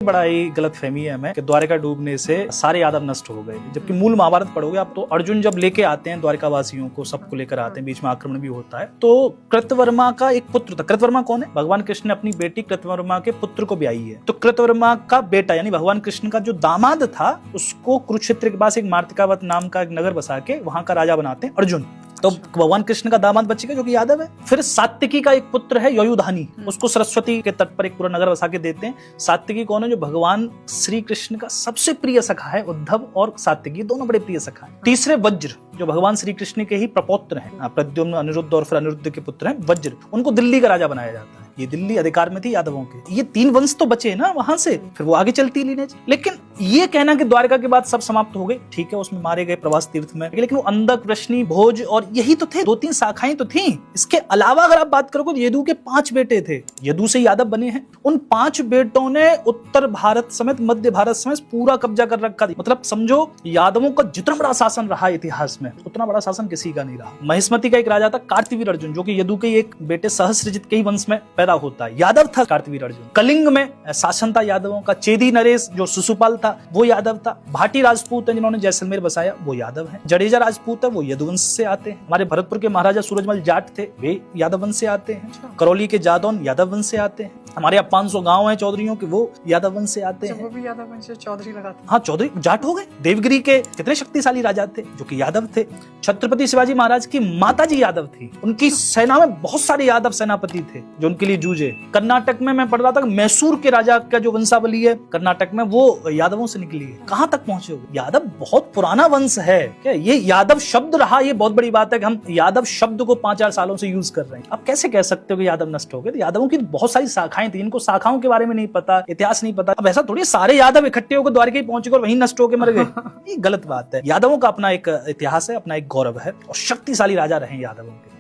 बड़ा ही गलतफहमी है हमें कि द्वारका डूबने से सारे यादव नष्ट हो गए, जबकि मूल महाभारत पढ़ोगे आप तो अर्जुन जब लेके आते हैं द्वारका वासियों को, सबको लेकर आते हैं, बीच में आक्रमण भी होता है। तो कृतवर्मा का एक पुत्र था। कृतवर्मा कौन है? भगवान कृष्ण ने अपनी बेटी कृतवर्मा के पुत्र को ब्याही है। तो कृतवर्मा का बेटा यानी भगवान कृष्ण का जो दामाद था उसको कुरुक्षेत्र के पास एक मार्तिकावत नाम का एक नगर बसा के वहां का राजा बनाते हैं अर्जुन। तो भगवान कृष्ण का दामाद बचेगा जो कि यादव है। फिर सात्विकी का एक पुत्र है युयुधानी, उसको सरस्वती के तट पर एक पूरा नगर बसा के देते हैं। सात्विकी कौन है? जो भगवान श्री कृष्ण का सबसे प्रिय सखा है। उद्धव और सात्विकी दोनों बड़े प्रिय सखा है। तीसरे वज्र, जो भगवान श्री कृष्ण के ही प्रपौत्र हैं, प्रद्युम्न, अनिरुद्ध और फिर अनिरुद्ध के पुत्र हैं वज्र। उनको दिल्ली का राजा बनाया जाता है। ये दिल्ली अधिकार में थी यादवों के। ये तीन वंश तो बचे ना वहां से, फिर वो आगे चलती लीनेज। लेकिन ये कहना कि द्वारका के बाद सब समाप्त हो गए, ठीक है, उसमें मारे गए प्रवास तीर्थ में, लेकिन वो अंधक, वृष्णि, भोज और यही तो थे, दो तीन शाखाएं तो थी। इसके अलावा अगर आप बात करोगे तो यदु के 5 बेटे थे। यदु से यादव बने हैं। उन 5 बेटों ने उत्तर भारत समेत मध्य भारत समेत पूरा कब्जा कर रखा। मतलब समझो यादवों का जितना बड़ा शासन रहा इतिहास में, उतना बड़ा शासन किसी का नहीं रहा। महिष्मति का एक राजा था कार्तिवीर अर्जुन, जो कि यदु के एक बेटे सहस्त्रजित के ही वंश में पैदा होता है। यादव था कार्तिवीर अर्जुन। कलिंग में शासन था यादवों का। चेदी नरेश जो शिशुपाल था वो यादव था। भाटी राजपूत है जिन्होंने जैसलमेर बसाया वो यादव है। जडेजा राजपूत है वो यदुवंश से आते हैं। हमारे भरतपुर के महाराजा सूरजमल जाट थे, वे यादव वंश से आते हैं। करौली के जादौन यादव वंश से आते हैं। हमारे यहाँ 500 गांव हैं चौधरियों के, वो यादव वंश से आते हैं। वो भी यादव वंश से चौधरी लगाते हैं। हाँ, चौधरी जाट हो गए। देवगिरी के कितने शक्तिशाली राजा थे जो कि यादव थे। छत्रपति शिवाजी महाराज की माता जी यादव थी। उनकी सेना में बहुत सारे यादव सेनापति थे जो उनके लिए जूझे। कर्नाटक में मैं पढ़ रहा था कि मैसूर के राजा का जो वंशावली है कर्नाटक में, वो यादवों से निकली है। कहां तक पहुंचे हो? यादव बहुत पुराना वंश है। क्या ये यादव शब्द रहा, ये बहुत बड़ी बात है कि हम यादव शब्द को 5-4 सालों से यूज कर रहे हैं। अब कैसे कह सकते हो कि यादव नष्ट हो गए? तो यादवों की बहुत सारी शाखाएं थी, इनको शाखाओं के बारे में नहीं पता, इतिहास नहीं पता। अब ऐसा थोड़ी सारे यादव इकट्ठे होकर द्वारका पहुंच गए और वहीं नष्ट होकर मर गए। ये गलत बात है। यादवों का अपना एक इतिहास है, अपना एक गौरव है और शक्तिशाली राजा रहे यादवों के।